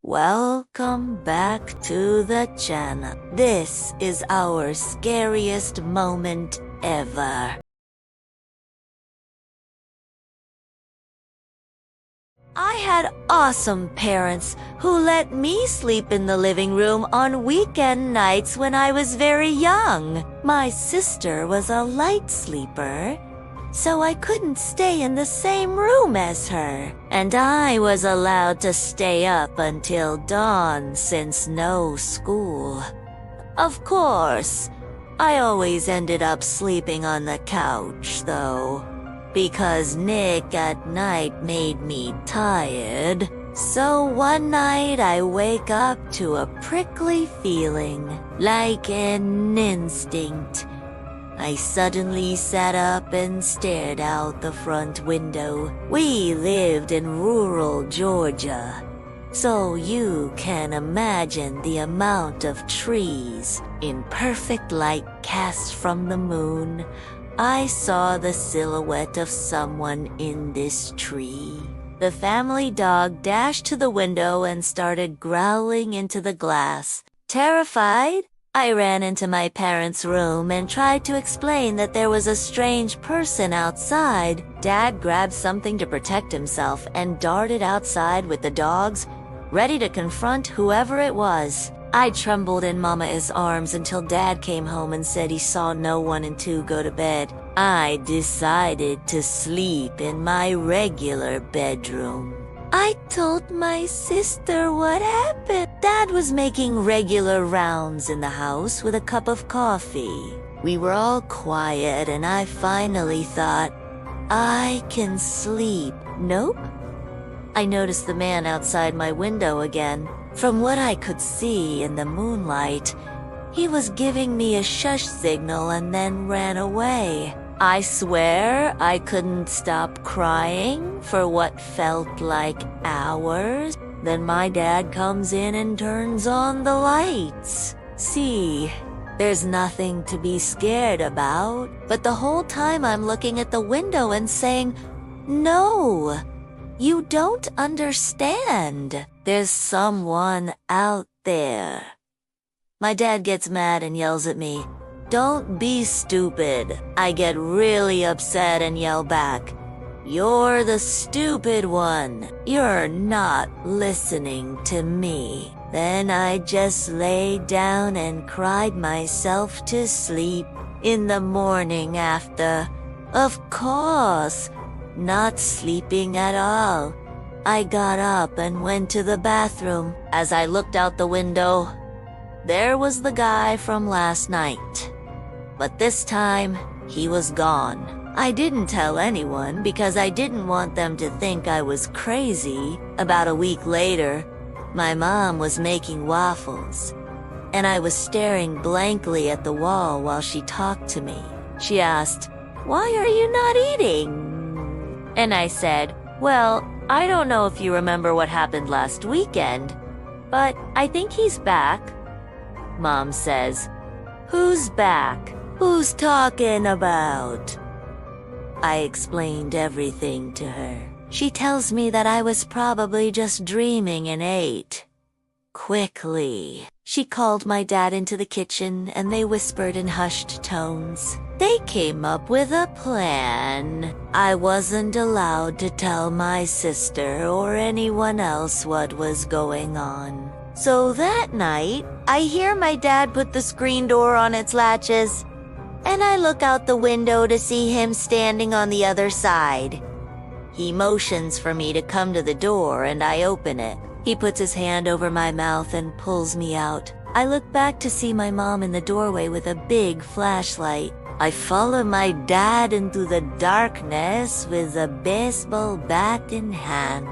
Welcome back to the channel. This is our scariest moment ever. I had awesome parents who let me sleep in the living room on weekend nights when I was very young. My sister was a light sleeper, so I couldn't stay in the same room as her. And I was allowed to stay up until dawn since no school. Of course, I always ended up sleeping on the couch, though, because Nick at night made me tired. So one night I wake up to a prickly feeling, like an instinct. I suddenly sat up and stared out the front window. We lived in rural Georgia, so you can imagine the amount of trees. In perfect light cast from the moon, I saw the silhouette of someone in this tree. The family dog dashed to the window and started growling into the glass. Terrified, I ran into my parents' room and tried to explain that there was a strange person outside. Dad grabbed something to protect himself and darted outside with the dogs, ready to confront whoever it was. I trembled in Mama's arms until Dad came home and said he saw no one and to go to bed. I decided to sleep in my regular bedroom. I told my sister what happened. Dad was making regular rounds in the house with a cup of coffee. We were all quiet and I finally thought, I can sleep. Nope. I noticed the man outside my window again. From what I could see in the moonlight, he was giving me a shush signal and then ran away. I swear I couldn't stop crying for what felt like hours. Then my dad comes in and turns on the lights. See, there's nothing to be scared about. But the whole time I'm looking at the window and saying, no, you don't understand. There's someone out there. My dad gets mad and yells at me, don't be stupid. I get really upset and yell back, you're the stupid one. You're not listening to me. Then I just lay down and cried myself to sleep. In the morning after, of course, not sleeping at all, I got up and went to the bathroom. As I looked out the window, there was the guy from last night. But this time, he was gone. I didn't tell anyone because I didn't want them to think I was crazy. About a week later, my mom was making waffles, and I was staring blankly at the wall while she talked to me. She asked, why are you not eating? And I said, well, I don't know if you remember what happened last weekend, but I think he's back. Mom says, who's back? Who's talking about? I explained everything to her. She tells me that I was probably just dreaming and ate. Quickly, she called my dad into the kitchen and they whispered in hushed tones. They came up with a plan. I wasn't allowed to tell my sister or anyone else what was going on. So that night, I hear my dad put the screen door on its latches, and I look out the window to see him standing on the other side. He motions for me to come to the door and I open it. He puts his hand over my mouth and pulls me out. I look back to see my mom in the doorway with a big flashlight. I follow my dad into the darkness with a baseball bat in hand.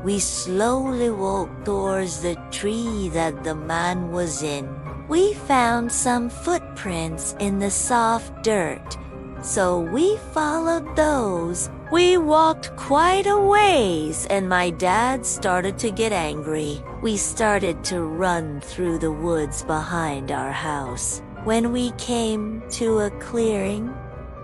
We slowly walked towards the tree that the man was in. We found some footprints in the soft dirt, so we followed those. We walked quite a ways and my dad started to get angry. We started to run through the woods behind our house. When we came to a clearing,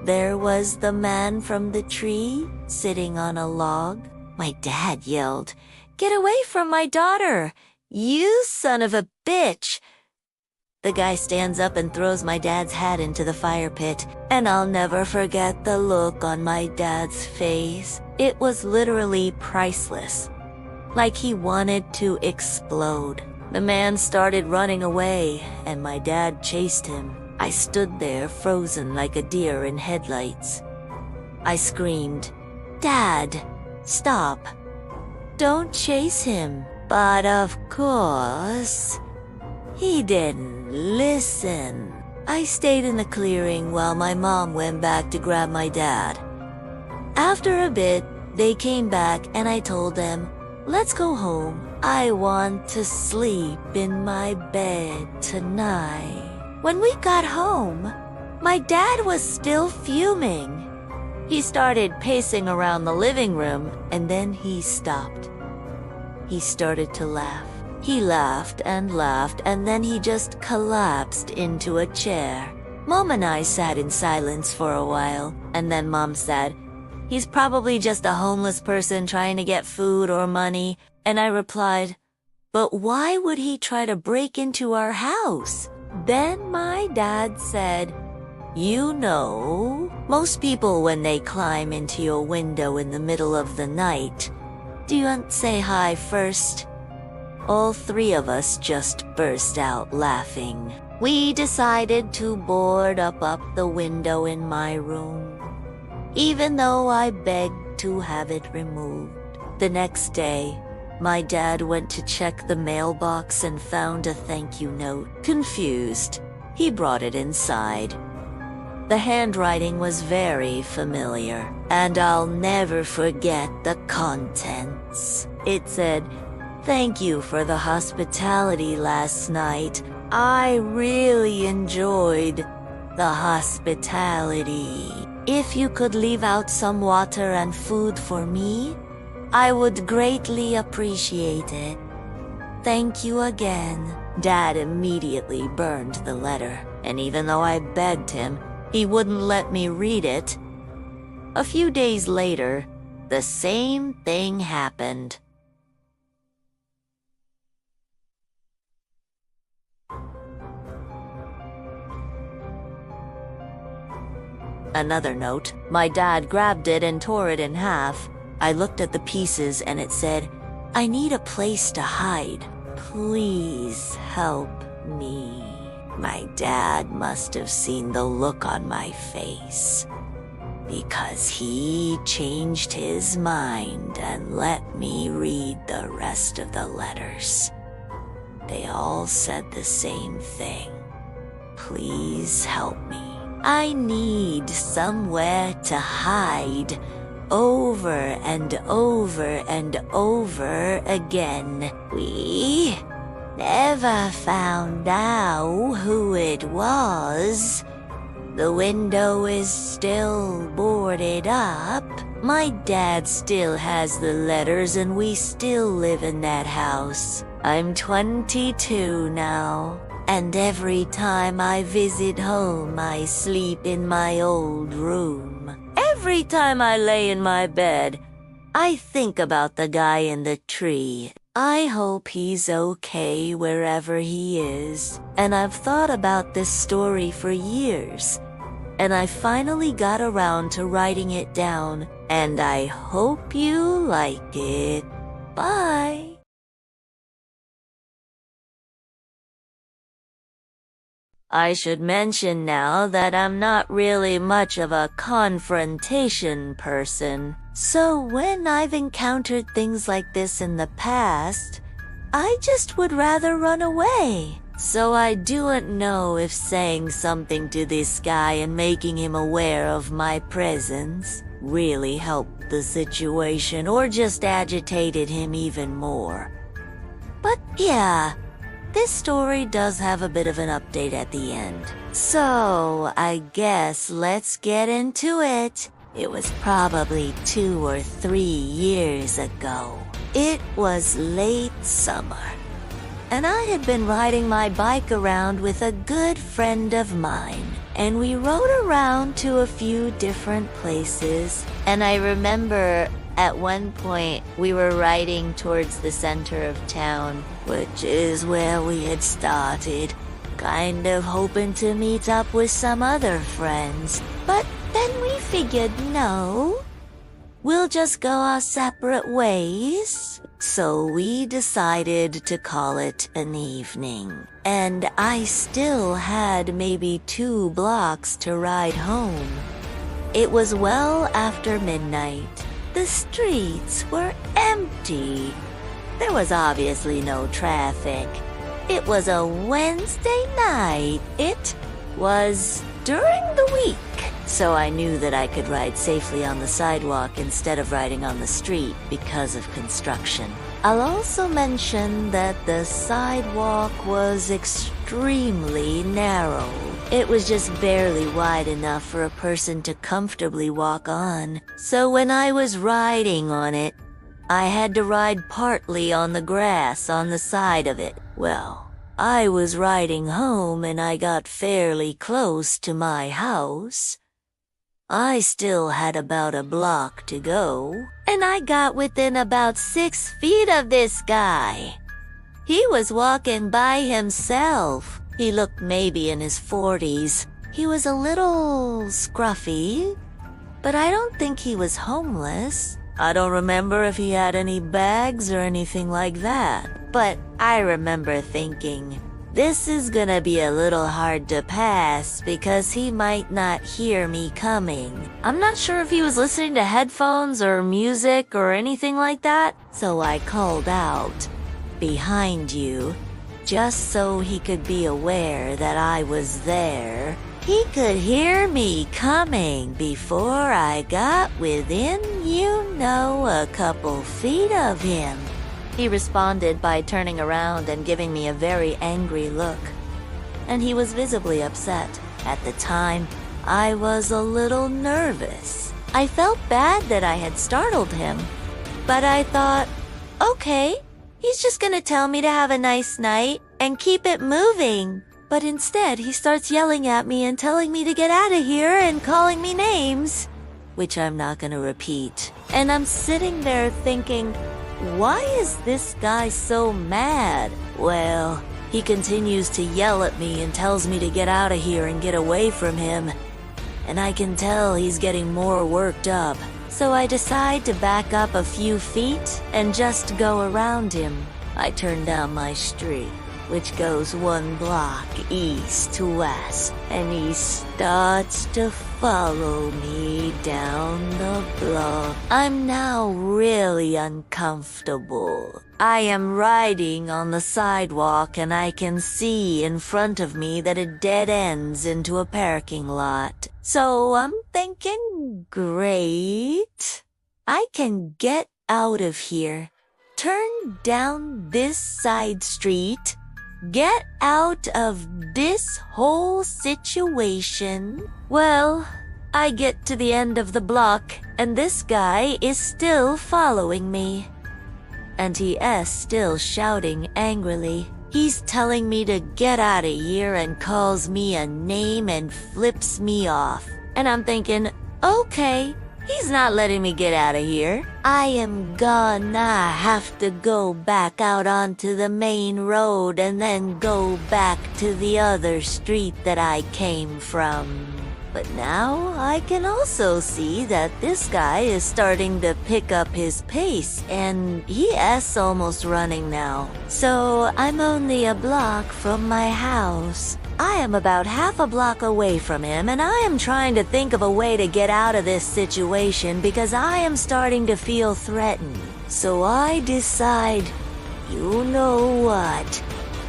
there was the man from the tree sitting on a log. My dad yelled, Get away from my daughter! You son of a bitch! The guy stands up and throws my dad's hat into the fire pit, and I'll never forget the look on my dad's face. It was literally priceless. Like he wanted to explode. The man started running away, and my dad chased him. I stood there frozen like a deer in headlights. I screamed, "Dad, stop. Don't chase him." But of course, he didn't listen. I stayed in the clearing while my mom went back to grab my dad. After a bit, they came back and I told them, "Let's go home. I want to sleep in my bed tonight." When we got home, my dad was still fuming. He started pacing around the living room and then he stopped. He started to laugh. He laughed and then he just collapsed into a chair. Mom and I sat in silence for a while, and then Mom said, "He's probably just a homeless person trying to get food or money." And I replied, "But why would he try to break into our house?" Then my dad said, "You know, most people when they climb into your window in the middle of the night, don't say hi first." All three of us just burst out laughing. We decided to board up the window in my room, even though I begged to have it removed. The next day, my dad went to check the mailbox and found a thank you note. Confused, he brought it inside. The handwriting was very familiar, and I'll never forget the contents. It said, "Thank you for the hospitality last night. I really enjoyed the hospitality. If you could leave out some water and food for me, I would greatly appreciate it. Thank you again." Dad immediately burned the letter, and even though I begged him, he wouldn't let me read it. A few days later, the same thing happened. Another note. My dad grabbed it and tore it in half. I looked at the pieces and it said, "I need a place to hide. Please help me." My dad must have seen the look on my face, because he changed his mind and let me read the rest of the letters. They all said the same thing. Please help me. I need somewhere to hide, over and over and over again. We never found out who it was. The window is still boarded up. My dad still has the letters and we still live in that house. I'm 22 now. And every time I visit home, I sleep in my old room. Every time I lay in my bed, I think about the guy in the tree. I hope he's okay wherever he is. And I've thought about this story for years. And I finally got around to writing it down. And I hope you like it. Bye. I should mention now that I'm not really much of a confrontation person. So when I've encountered things like this in the past, I just would rather run away. So I don't know if saying something to this guy and making him aware of my presence really helped the situation or just agitated him even more. But yeah, this story does have a bit of an update at the end. So, I guess let's get into it. It was probably 2 or 3 years ago. It was late summer, and I had been riding my bike around with a good friend of mine. And we rode around to a few different places, and I remember At one point, we were riding towards the center of town, which is where we had started, kind of hoping to meet up with some other friends. But then we figured, no, we'll just go our separate ways. So we decided to call it an evening. And I still had maybe 2 blocks to ride home. It was well after midnight. The streets were empty. There was obviously no traffic. It was a Wednesday night. It was during the week, so I knew that I could ride safely on the sidewalk instead of riding on the street because of construction. I'll also mention that the sidewalk was extremely narrow. It was just barely wide enough for a person to comfortably walk on. So when I was riding on it, I had to ride partly on the grass on the side of it. Well, I was riding home and I got fairly close to my house. I still had about a block to go, and I got within about 6 feet of this guy. He was walking by himself. He looked maybe in his 40s. He was a little scruffy, but I don't think he was homeless. I don't remember if he had any bags or anything like that, but I remember thinking, this is gonna be a little hard to pass because he might not hear me coming. I'm not sure if he was listening to headphones or music or anything like that, so I called out, "Behind you," just so he could be aware that I was there. He could hear me coming before I got within, a couple feet of him. He responded by turning around and giving me a very angry look. And he was visibly upset. At the time, I was a little nervous. I felt bad that I had startled him. But I thought, okay, he's just gonna tell me to have a nice night and keep it moving. But instead, he starts yelling at me and telling me to get out of here and calling me names, which I'm not gonna repeat. And I'm sitting there thinking, why is this guy so mad? Well, he continues to yell at me and tells me to get out of here and get away from him. And I can tell he's getting more worked up. So I decide to back up a few feet and just go around him. I turn down my street, which goes 1 block east to west, and he starts to follow me down the block. I'm now really uncomfortable. I am riding on the sidewalk and I can see in front of me that it dead ends into a parking lot. So I'm thinking, great. I can get out of here, turn down this side street, get out of this whole situation. Well, I get to the end of the block, and this guy is still following me. And he is still shouting angrily. He's telling me to get out of here and calls me a name and flips me off. And I'm thinking, okay, he's not letting me get out of here. I am gonna have to go back out onto the main road and then go back to the other street that I came from. But now I can also see that this guy is starting to pick up his pace and he is almost running now. So I'm only a block from my house. I am about half a block away from him, and I am trying to think of a way to get out of this situation because I am starting to feel threatened. So I decide, you know what?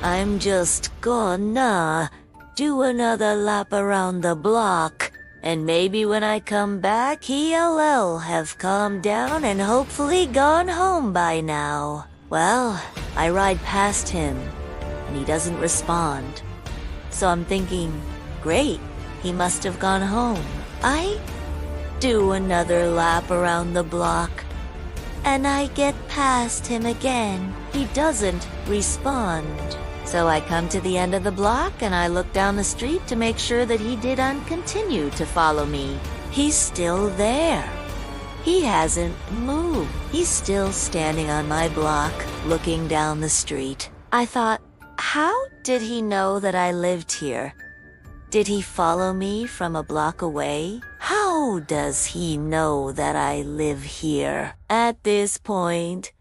I'm just gonna do another lap around the block, and maybe when I come back, he'll have calmed down and hopefully gone home by now. Well, I ride past him, and he doesn't respond. So I'm thinking, great, he must have gone home. I do another lap around the block, and I get past him again. He doesn't respond. So I come to the end of the block and I look down the street to make sure that he didn't continue to follow me. He's still there. He hasn't moved. He's still standing on my block, looking down the street. I thought, how did he know that I lived here? Did he follow me from a block away? How does he know that I live here? At this point,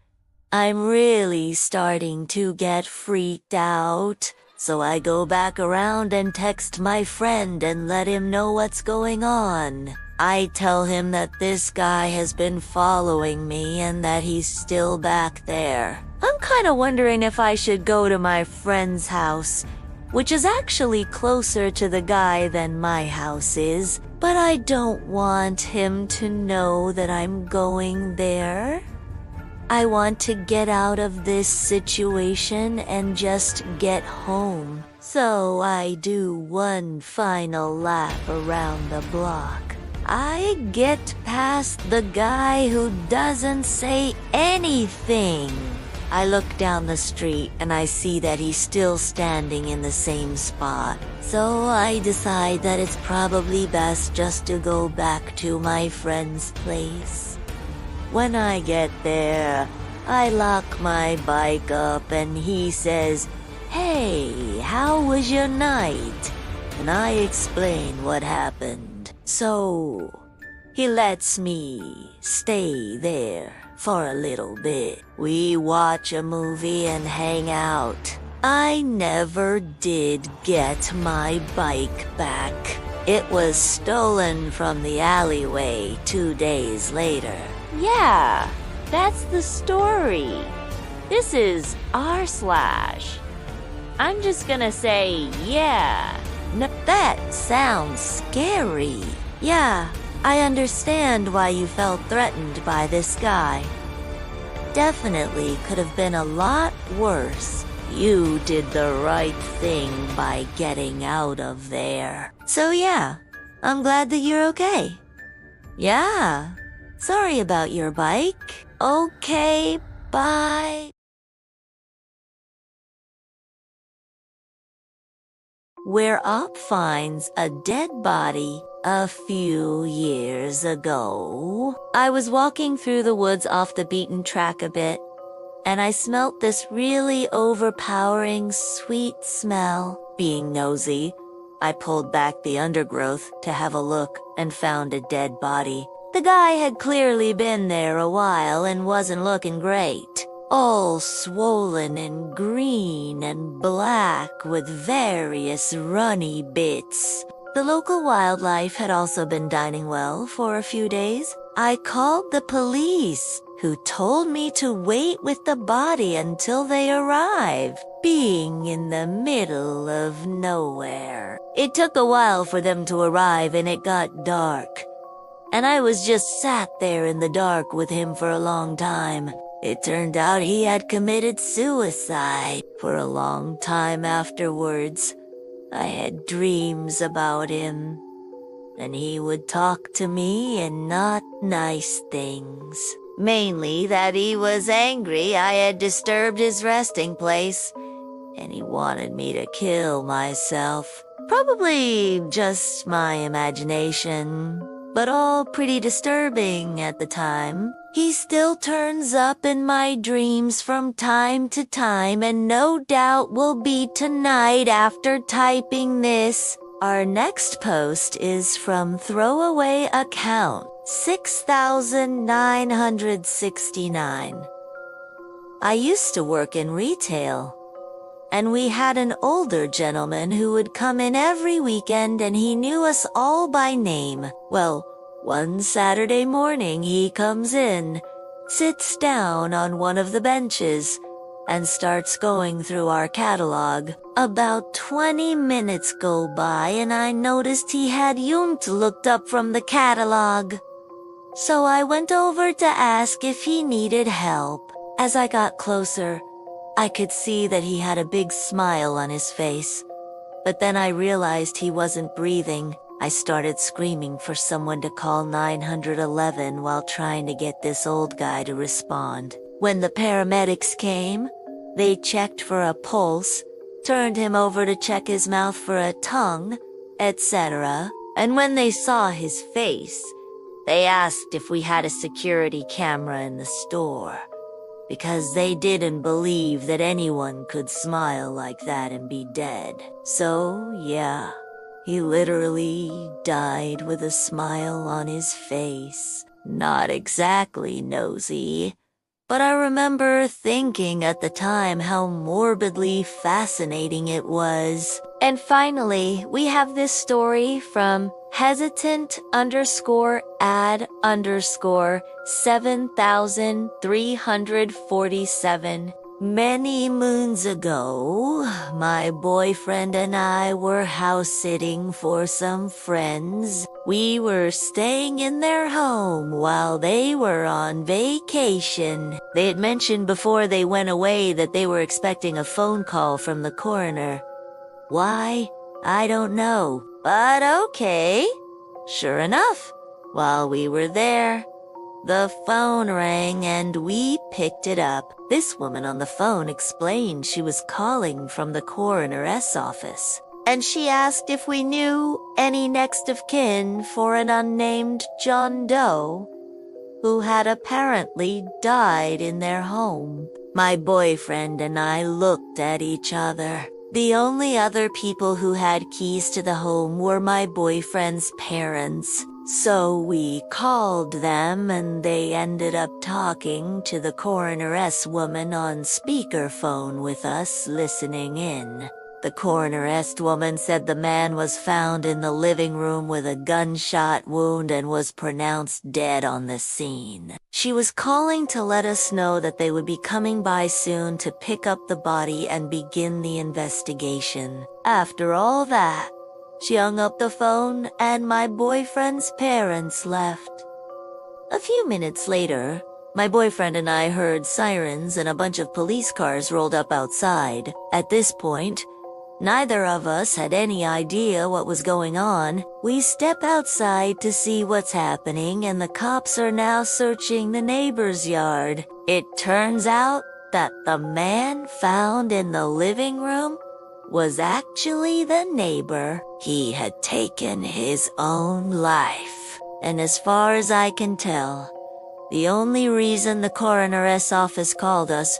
I'm really starting to get freaked out. So I go back around and text my friend and let him know what's going on. I tell him that this guy has been following me and that he's still back there. I'm kinda wondering if I should go to my friend's house, which is actually closer to the guy than my house is, but I don't want him to know that I'm going there. I want to get out of this situation and just get home. So I do one final lap around the block. I get past the guy who doesn't say anything. I look down the street and I see that he's still standing in the same spot. So I decide that it's probably best just to go back to my friend's place. When I get there, I lock my bike up and he says, "Hey, how was your night?" And I explain what happened. So, he lets me stay there for a little bit. We watch a movie and hang out. I never did get my bike back. It was stolen from the alleyway 2 days later. Yeah, that's the story. This is r/. I'm just gonna say, yeah. That sounds scary. Yeah, I understand why you felt threatened by this guy. Definitely could have been a lot worse. You did the right thing by getting out of there. So yeah, I'm glad that you're okay. Yeah, sorry about your bike. Okay, bye. Where Op finds a dead body a few years ago. I was walking through the woods off the beaten track a bit, and I smelt this really overpowering sweet smell. Being nosy, I pulled back the undergrowth to have a look and found a dead body. The guy had clearly been there a while and wasn't looking great. All swollen and green and black with various runny bits. The local wildlife had also been dining well for a few days. I called the police, who told me to wait with the body until they arrive, being in the middle of nowhere. It took a while for them to arrive and it got dark. And I was just sat there in the dark with him for a long time. It turned out he had committed suicide. For a long time afterwards, I had dreams about him, and he would talk to me in not nice things. Mainly that he was angry I had disturbed his resting place, and he wanted me to kill myself. Probably just my imagination, but all pretty disturbing at the time. He still turns up in my dreams from time to time and no doubt will be tonight after typing this. Our next post is from Throwaway Account 6969. I used to work in retail, and we had an older gentleman who would come in every weekend and he knew us all by name. Well, one Saturday morning he comes in, sits down on one of the benches, and starts going through our catalog. About 20 minutes go by and I noticed he had Junt looked up from the catalog. So I went over to ask if he needed help. As I got closer, I could see that he had a big smile on his face. But then I realized he wasn't breathing. I started screaming for someone to call 911 while trying to get this old guy to respond. When the paramedics came, they checked for a pulse, turned him over to check his mouth for a tongue, etc. And when they saw his face, They asked if we had a security camera in the store, because they didn't believe that anyone could smile like that and be dead. So, yeah, he literally died with a smile on his face. Not exactly nosy, but I remember thinking at the time how morbidly fascinating it was. And finally, we have this story from hesitant_ad_7347. Many moons ago, my boyfriend and I were house sitting for some friends. We were staying in their home while they were on vacation. They had mentioned before they went away that they were expecting a phone call from the coroner. Why? I don't know, but okay. Sure enough, while we were there, the phone rang and we picked it up. This woman on the phone explained she was calling from the coroner's office, and she asked if we knew any next of kin for an unnamed John Doe who had apparently died in their home. My boyfriend and I looked at each other. The only other people who had keys to the home were my boyfriend's parents. So we called them and they ended up talking to the coroner's woman on speakerphone with us listening in. The coroner's woman said the man was found in the living room with a gunshot wound and was pronounced dead on the scene. She was calling to let us know that they would be coming by soon to pick up the body and begin the investigation. After all that, she hung up the phone and my boyfriend's parents left. A few minutes later, my boyfriend and I heard sirens and a bunch of police cars rolled up outside. At this point, neither of us had any idea what was going on. We step outside to see what's happening and the cops are now searching the neighbor's yard. It turns out that the man found in the living room was actually the neighbor. He had taken his own life. And as far as I can tell, the only reason the coroner's office called us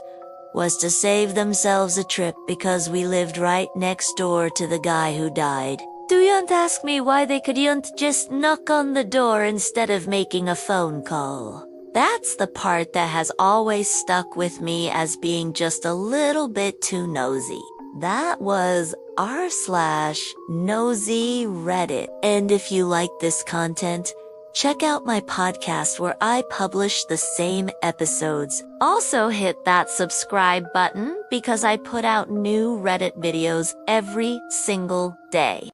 was to save themselves a trip because we lived right next door to the guy who died. Do you ask me why they couldn't just knock on the door instead of making a phone call? That's the part that has always stuck with me as being just a little bit too nosy. That was r/nosy Reddit. And if you like this content, check out my podcast where I publish the same episodes. Also hit that subscribe button because I put out new Reddit videos every single day.